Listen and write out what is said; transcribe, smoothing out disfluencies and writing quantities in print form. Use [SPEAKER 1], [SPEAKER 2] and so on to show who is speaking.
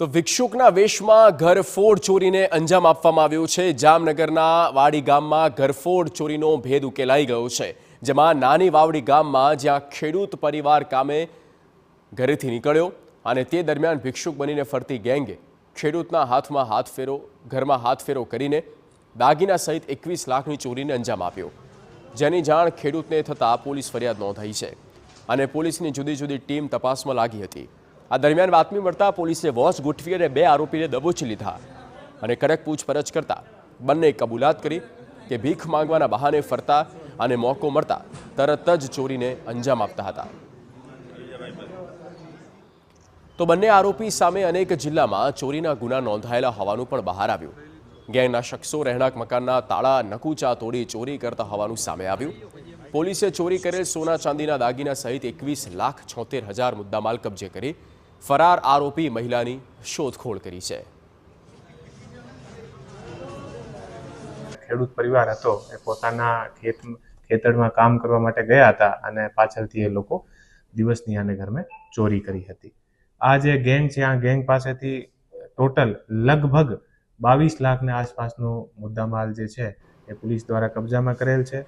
[SPEAKER 1] તો ભિક્ષુકના વેશમાં ઘરફોડ ચોરીને અંજામ આપવામાં આવ્યો છે। જામનગરના વાડી ગામમાં ઘરફોડ ચોરીનો ભેદ ઉકેલાઈ ગયો છે, જેમાં નાની વાવડી ગામમાં જ્યાં ખેડૂત પરિવાર કામે ઘરેથી નીકળ્યો અને તે દરમિયાન ભિક્ષુક બનીને ફરતી ગેંગે ખેડૂતના ઘરમાં હાથફેરો કરીને દાગીના સહિત 21 લાખની ચોરીને અંજામ આપ્યો, જેની જાણ ખેડૂતને થતાં પોલીસ ફરિયાદ નોંધાઈ છે અને પોલીસની જુદી જુદી ટીમ તપાસમાં લાગી હતી। આ દરમિયાન બાતમી મળતા પોલીસે વોચ ગોઠવી અને 2 આરોપીને દબોચી લીધા અને કડક પૂછપરછ કરતા બંને કબૂલાત કરી કે ભીખ માંગવાના બહાને ફરતા અને મોકો મળતા તરત જ ચોરીને અંજામ આપતા હતા। તો બંને આરોપી સામે અનેક જિલ્લામાં ચોરીના ગુના નોંધાયેલા હોવાનું પણ બહાર આવ્યું। ગેંગના શખ્સો રહેણાંક મકાનના તાળા નકુચા તોડી ચોરી કરતા હોવાનું સામે આવ્યું। પોલીસે ચોરી કરેલ સોના ચાંદીના દાગીના સહિત 21,76,000 મુદ્દામાલ કબજે કરી ફરાર આરોપી મહિલાની શોધખોળ કરી છે।
[SPEAKER 2] ખેડૂત પરિવાર હતો એ પોતાના ખેતરમાં કામ કરવા માટે ગયા હતા અને પાછળથી એ લોકો દિવસની આને ઘરમાં ચોરી કરી હતી। આ જે ગેંગ છે આ ગેંગ પાસેથી ટોટલ લગભગ 22 લાખની આસપાસનો મુદ્દામાલ જે છે એ પોલીસ દ્વારા કબજામાં કરેલ છે।